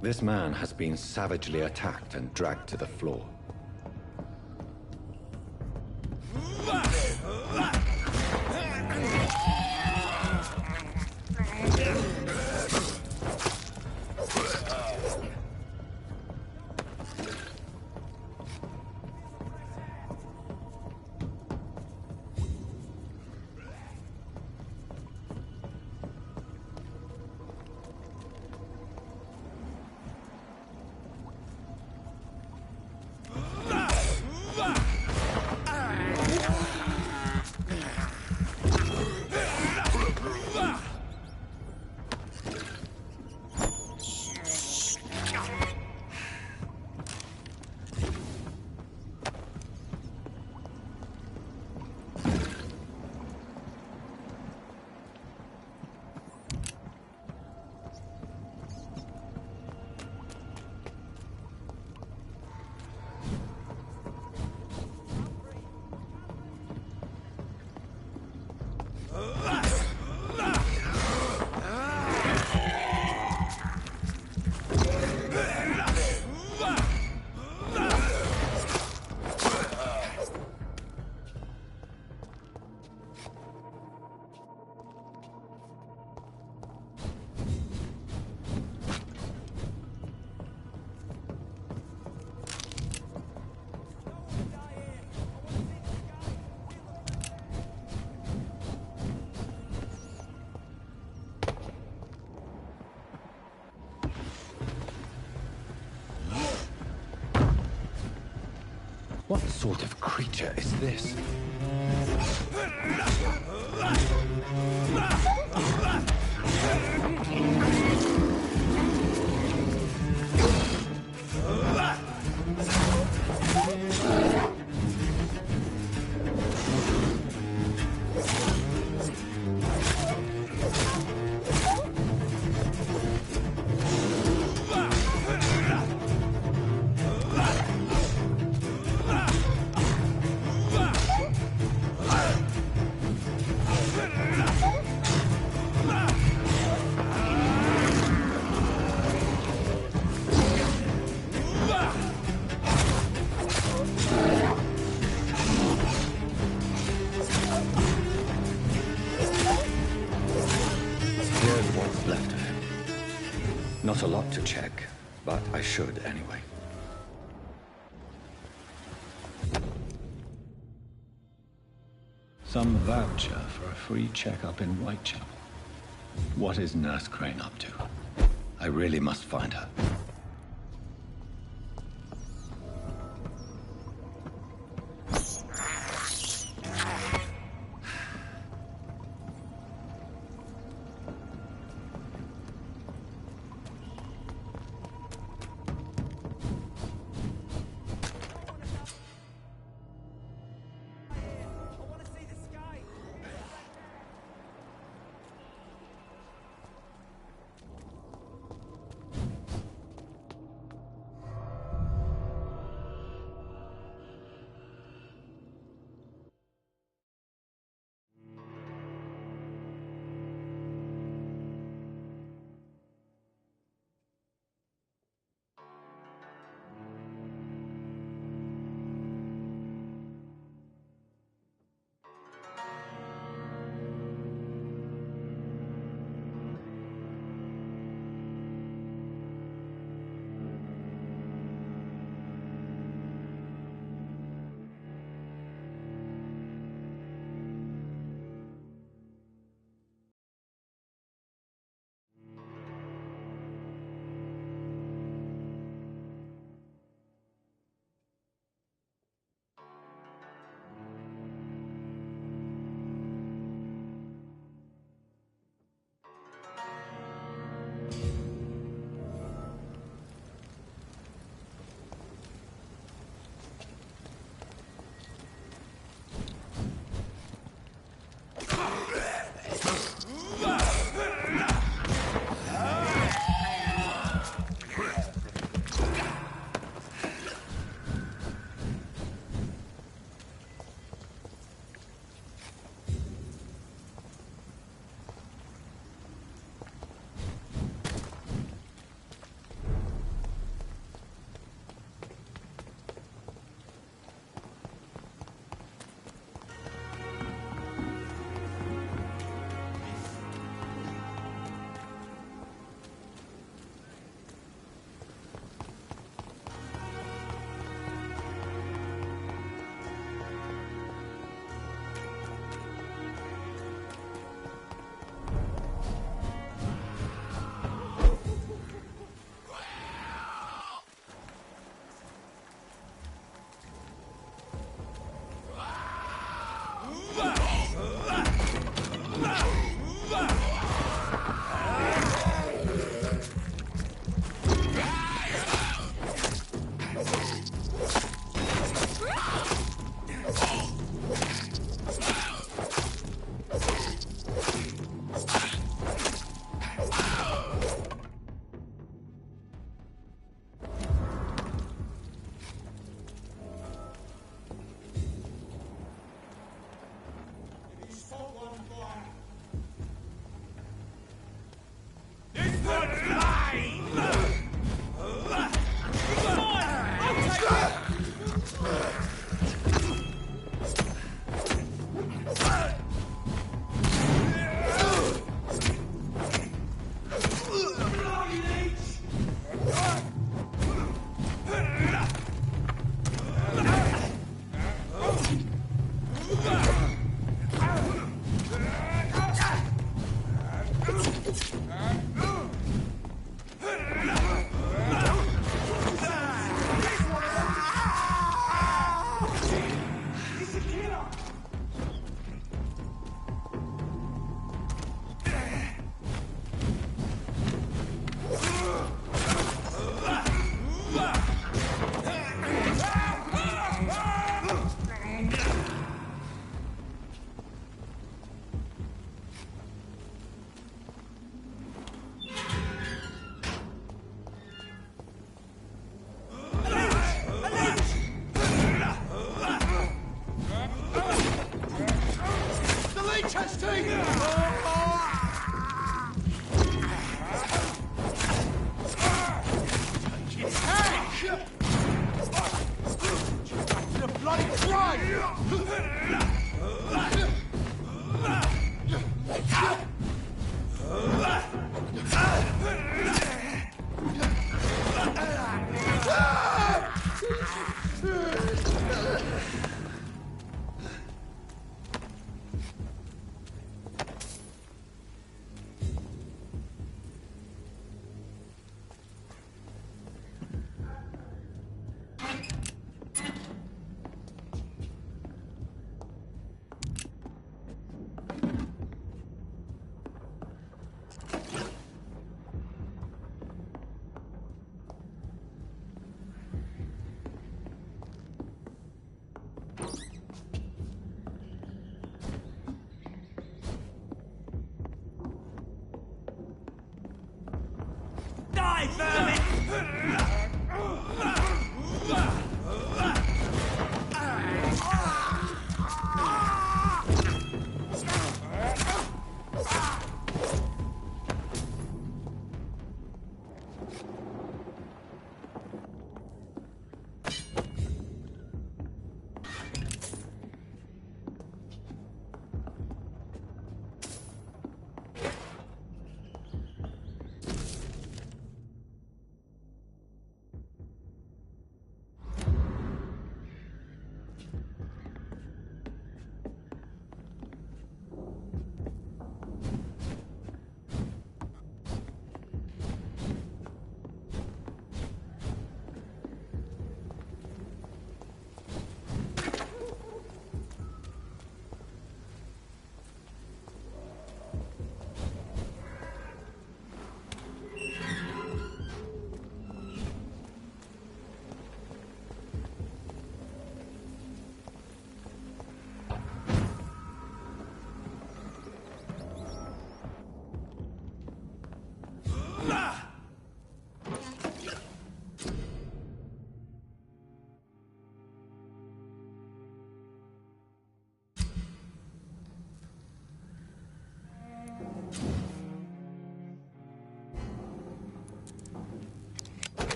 This man has been savagely attacked and dragged to the floor. What sort of creature is this? Not a lot to check, but I should anyway. Some voucher for a free checkup in Whitechapel. What is Nurse Crane up to? I really must find her.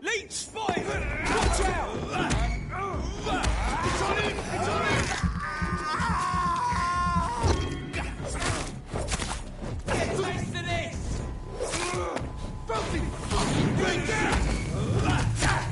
Leech spotted! Watch out! It's on him! It's on him! Get a taste of this! Filthy fucking drink! Don't like that!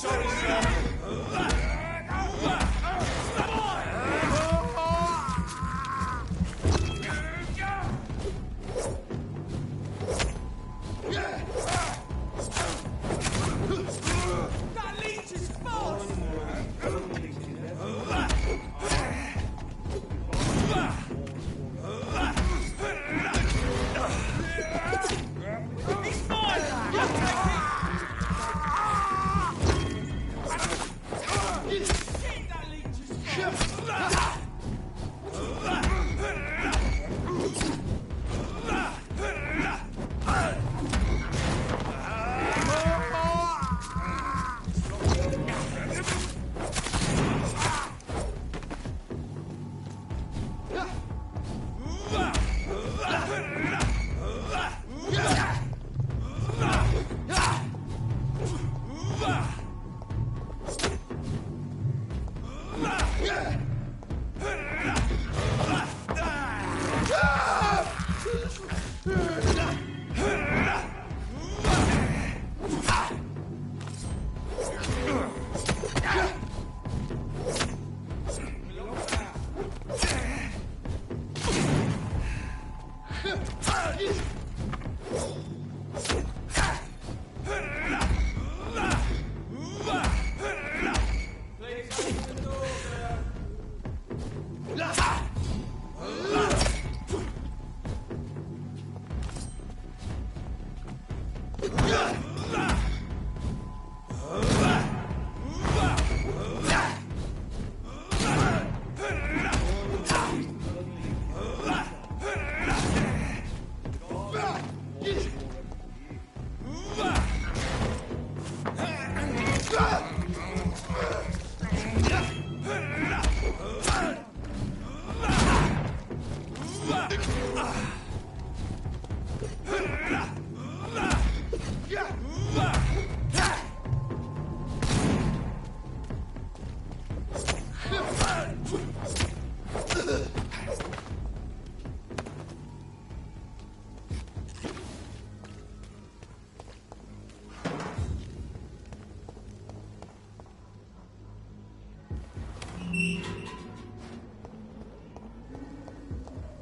Sorry, sir. That leech is fast! He's mine! Shit, that leech is fast!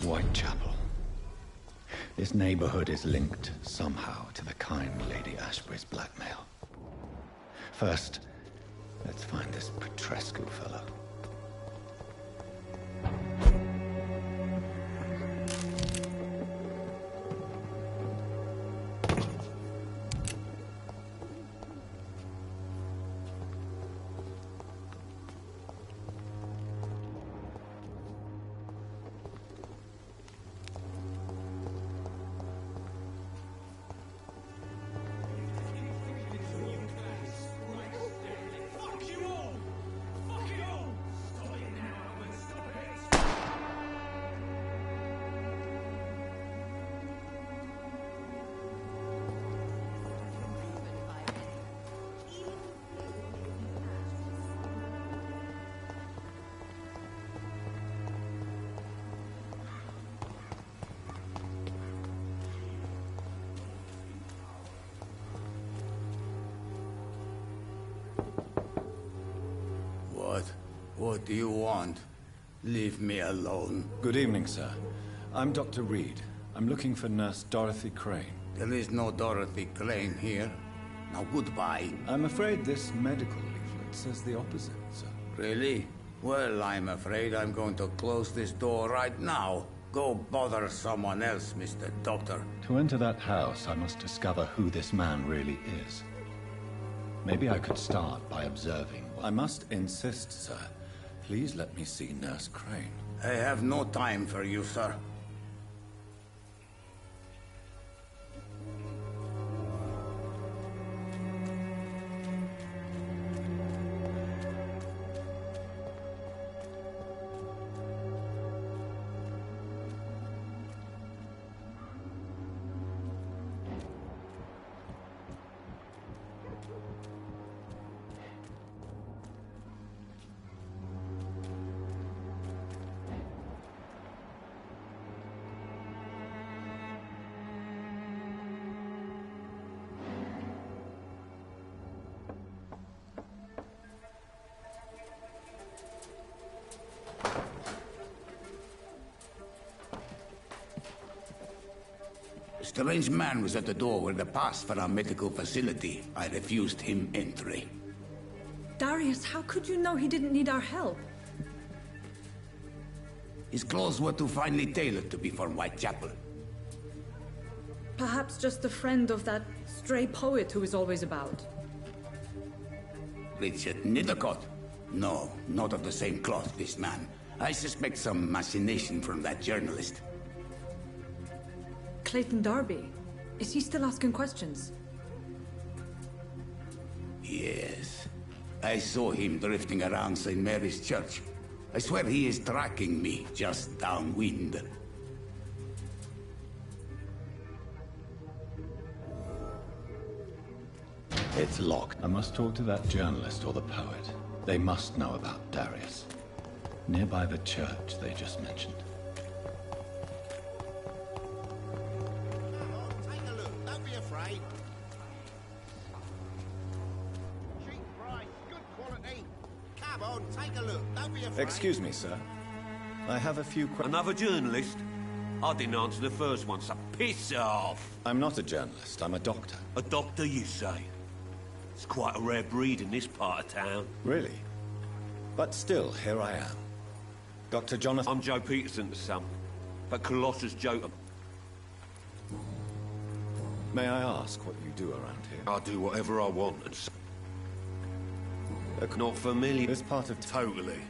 Whitechapel. This neighborhood is linked somehow to the kind Lady Ashbury's blackmail. First, let's find this Petrescu fellow. What do you want? Leave me alone. Good evening, sir. I'm Dr. Reed. I'm looking for Nurse Dorothy Crane. There is no Dorothy Crane here. Now goodbye. I'm afraid this medical leaflet says the opposite, sir. Really? Well, I'm afraid I'm going to close this door right now. Go bother someone else, Mr. Doctor. To enter that house, I must discover who this man really is. Maybe I could start by observing. I must insist, sir. Please let me see Nurse Crane. I have no time for you, sir. Strange man was at the door with a pass for our medical facility. I refused him entry. Darius, how could you know he didn't need our help? His clothes were too finely tailored to be from Whitechapel. Perhaps just a friend of that stray poet who is always about. Richard Nithercott? No, not of the same cloth, this man. I suspect some machination from that journalist. Clayton Darby. Is he still asking questions? Yes. I saw him drifting around St. Mary's Church. I swear he is tracking me, just downwind. It's locked. I must talk to that journalist or the poet. They must know about Darius. Nearby the church they just mentioned. Take a look. Don't be afraid. Cheap price, good quality. Come on, take a look. Don't be afraid. Excuse me, sir. I have a few questions. Another journalist? I didn't answer the first one, so piss off! I'm not a journalist, I'm a doctor. A doctor, you say? It's quite a rare breed in this part of town. Really? But still, here I am. Dr. Jonathan... I'm Joe Peterson's son, but Colossus Joe... May I ask what you do around here? I do whatever I want and so... Not familiar... This part of... Totally.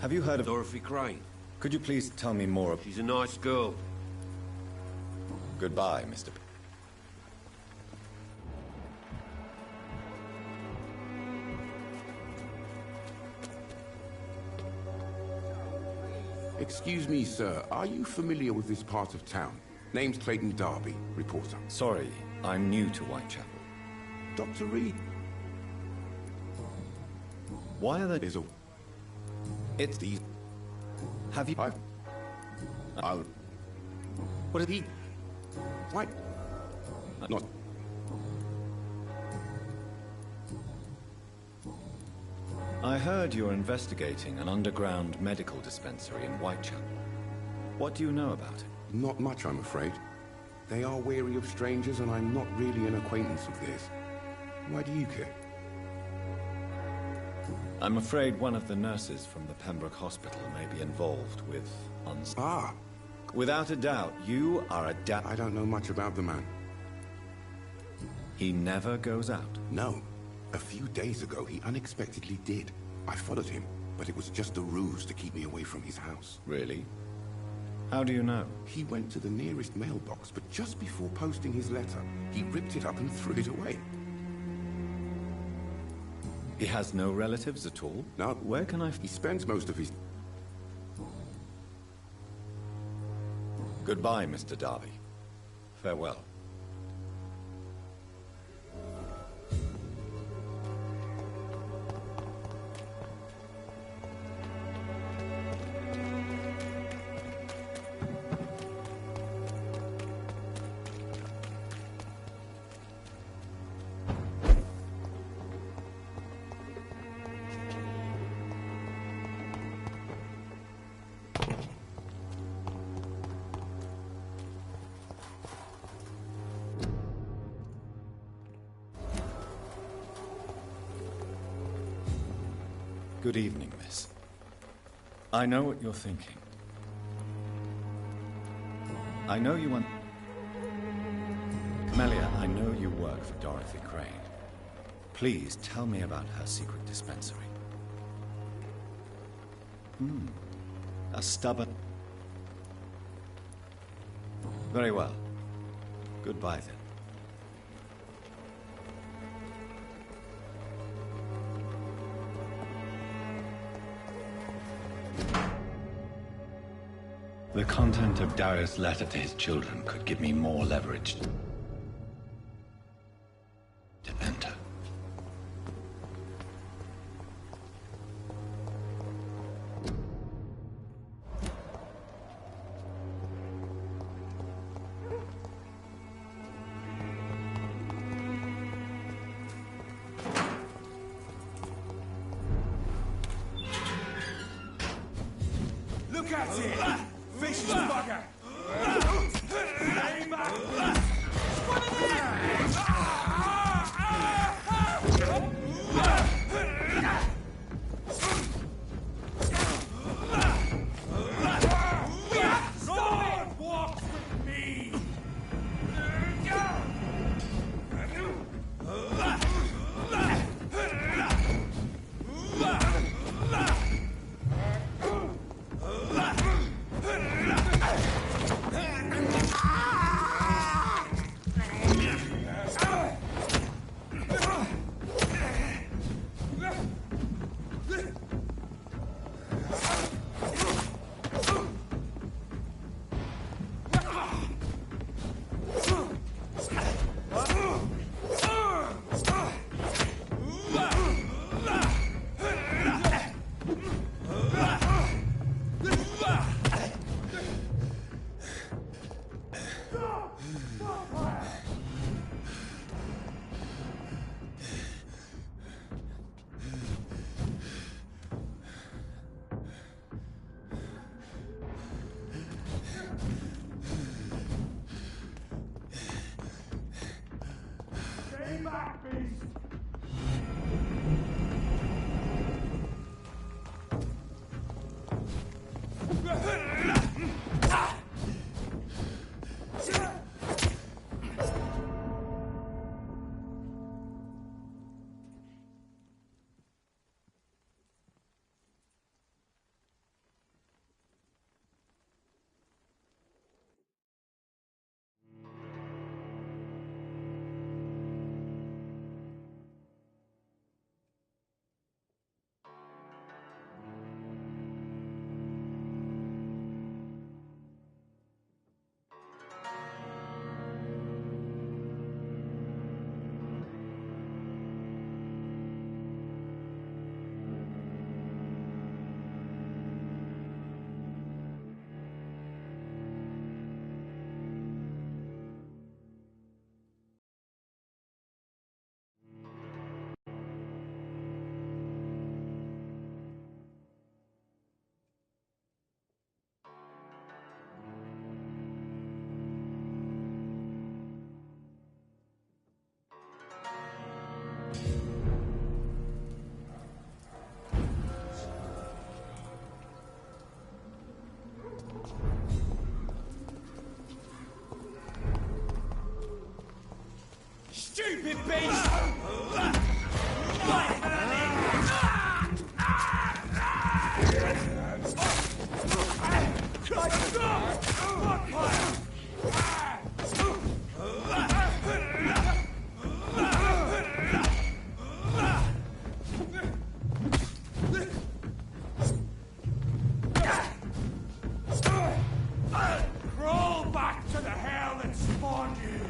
Have you heard of... Dorothy Crane. Could you please tell me more of... She's a nice girl. Goodbye, Mr. Excuse me, sir. Are you familiar with this part of town? Name's Clayton Darby, reporter. Sorry, I'm new to Whitechapel. Dr. Reed? Why are there... There's a... It's these... Have you... I'll... What did he... What? Not... I heard you're investigating an underground medical dispensary in Whitechapel. What do you know about it? Not much, I'm afraid. They are wary of strangers, and I'm not really an acquaintance of theirs. Why do you care? I'm afraid one of the nurses from the Pembroke Hospital may be involved with... Ah! Without a doubt, you are a I don't know much about the man. He never goes out? No. A few days ago, he unexpectedly did. I followed him, but it was just a ruse to keep me away from his house. Really? How do you know? He went to the nearest mailbox, but just before posting his letter, he ripped it up and threw it away. He has no relatives at all? No. Where can I... He spends most of his... Goodbye, Mr. Darby. Farewell. Good evening, miss. I know what you're thinking. I know you want... Melia, I know you work for Dorothy Crane. Please tell me about her secret dispensary. A stubborn... Very well. Goodbye, then. The content of Darius' letter to his children could give me more leverage to enter. Look at it! Vicious bugger! Stay back, beast! One of Sword walks with me! Stupid beast! Crawl back to the hell that spawned you!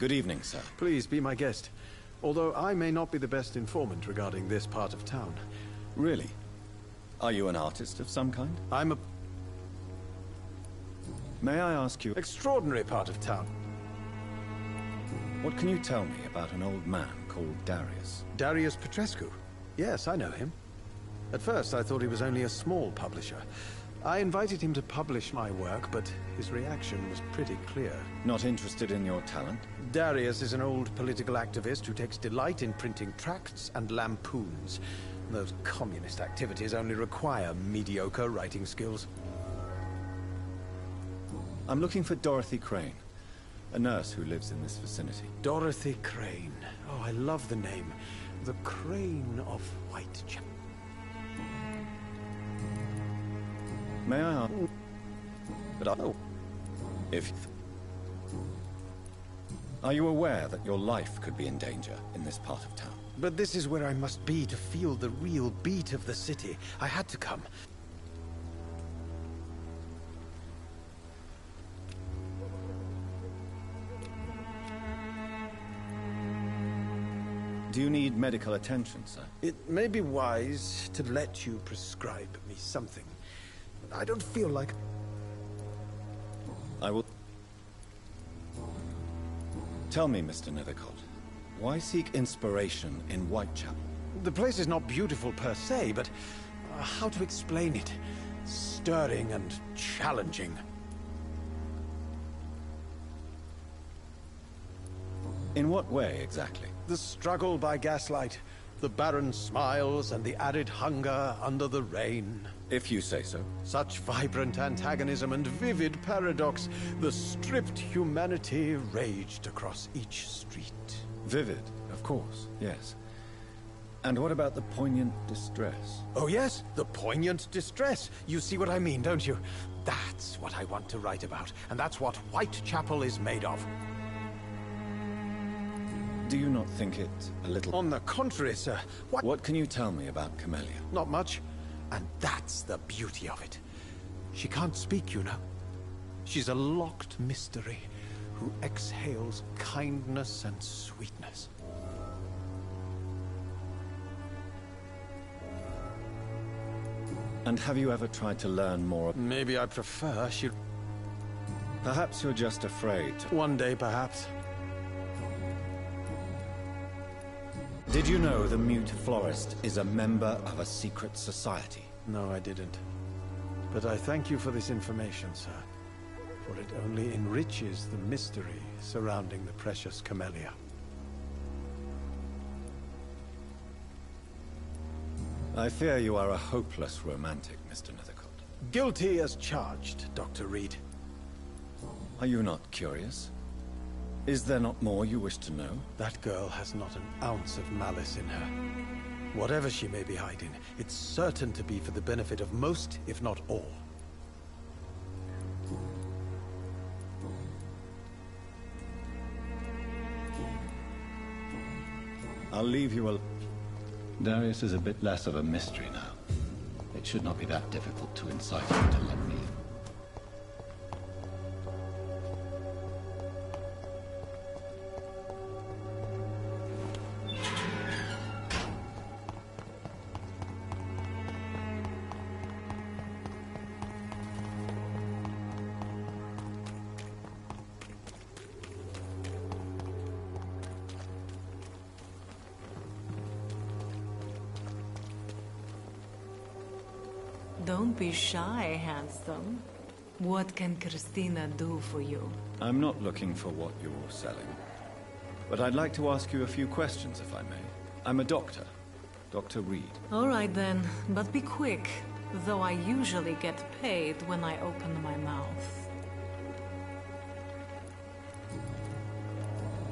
Good evening, sir. Please be my guest. Although I may not be the best informant regarding this part of town. Really? Are you an artist of some kind? I'm a May I ask you, extraordinary part of town. what can you tell me about an old man called Darius? Darius Petrescu. Yes, I know him. At first, I thought he was only a small publisher. I invited him to publish my work, but his reaction was pretty clear. Not interested in your talent? Darius is an old political activist who takes delight in printing tracts and lampoons. Those communist activities only require mediocre writing skills. I'm looking for Dorothy Crane, a nurse who lives in this vicinity. Dorothy Crane. Oh, I love the name. The Crane of Whitechapel. May I ask? But if... Are you aware that your life could be in danger in this part of town? But this is where I must be to feel the real beat of the city. I had to come. Do you need medical attention, sir? It may be wise to let you prescribe me something. I don't feel like... I will... Tell me, Mr. Nethercote, why seek inspiration in Whitechapel? The place is not beautiful per se, but how to explain it? Stirring and challenging. In what way, exactly? The struggle by gaslight, the barren smiles and the arid hunger under the rain. If you say so. Such vibrant antagonism and vivid paradox, the stripped humanity raged across each street. Vivid, of course, yes. And what about the poignant distress? Oh yes, the poignant distress. You see what I mean, don't you? That's what I want to write about, and that's what Whitechapel is made of. Do you not think it a little... On the contrary, sir. What can you tell me about Camellia? Not much. And that's the beauty of it. She can't speak, you know. She's a locked mystery who exhales kindness and sweetness. And have you ever tried to learn more? Maybe I prefer she... Perhaps you're just afraid to... One day, perhaps. Did you know the mute florist is a member of a secret society? No, I didn't. But I thank you for this information, sir. For it only enriches the mystery surrounding the precious Camellia. I fear you are a hopeless romantic, Mr. Nethercote. Guilty as charged, Dr. Reed. Are you not curious? Is there not more you wish to know? That girl has not an ounce of malice in her. Whatever she may be hiding, it's certain to be for the benefit of most, if not all. I'll leave you alone. Darius is a bit less of a mystery now. It should not be that difficult to incite him to let me in. Don't be shy, handsome. What can Christina do for you? I'm not looking for what you're selling. But I'd like to ask you a few questions, if I may. I'm a doctor. Dr. Reed. All right then, but be quick. Though I usually get paid when I open my mouth.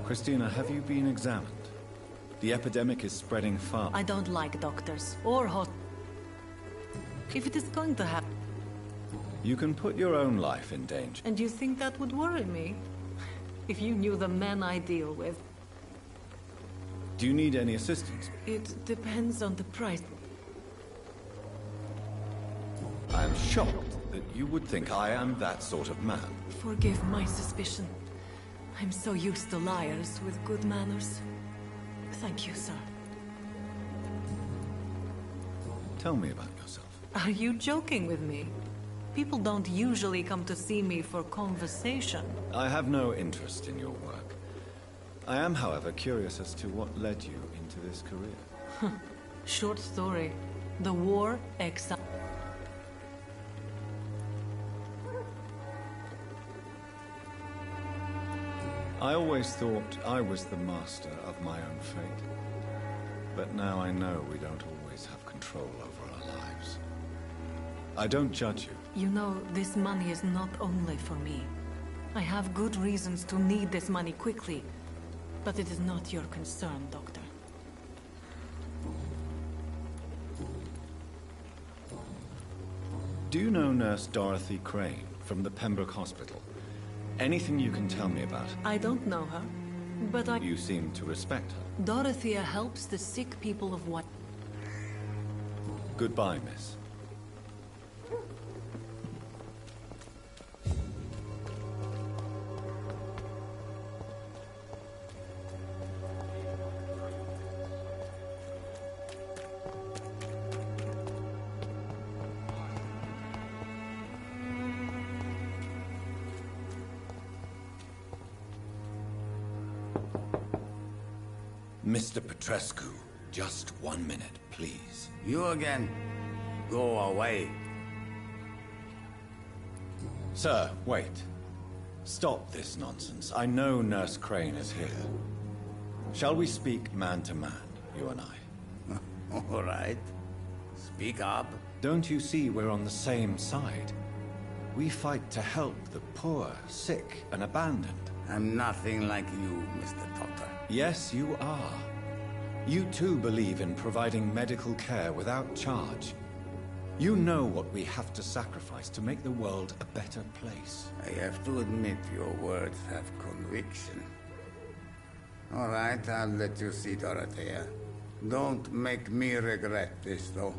Christina, have you been examined? The epidemic is spreading fast. I don't like doctors or If it is going to happen... You can put your own life in danger. And you think that would worry me? If you knew the men I deal with. Do you need any assistance? It depends on the price. I am shocked that you would think I am that sort of man. Forgive my suspicion. I'm so used to liars with good manners. Thank you, sir. Tell me about yourself. Are you joking with me? People don't usually come to see me for conversation. I have no interest in your work. I am, however, curious as to what led you into this career. Short story. The war, exile. I always thought I was the master of my own fate. But now I know we don't always have control over our lives. I don't judge you. You know, this money is not only for me. I have good reasons to need this money quickly. But it is not your concern, Doctor. Do you know Nurse Dorothy Crane from the Pembroke Hospital? Anything you can tell me about her? I don't know her, but I... You seem to respect her. Dorothea helps the sick people of what... Goodbye, miss. Mr. Petrescu, just 1 minute, please. You again? Go away. Sir, wait. Stop this nonsense. I know Nurse Crane is here. Shall we speak man to man, you and I? All right. Speak up. Don't you see we're on the same side? We fight to help the poor, sick, and abandoned. I'm nothing like you, Mr. Doctor. Yes, you are. You too believe in providing medical care without charge. You know what we have to sacrifice to make the world a better place. I have to admit your words have conviction. All right, I'll let you see Dorothea. Don't make me regret this, though.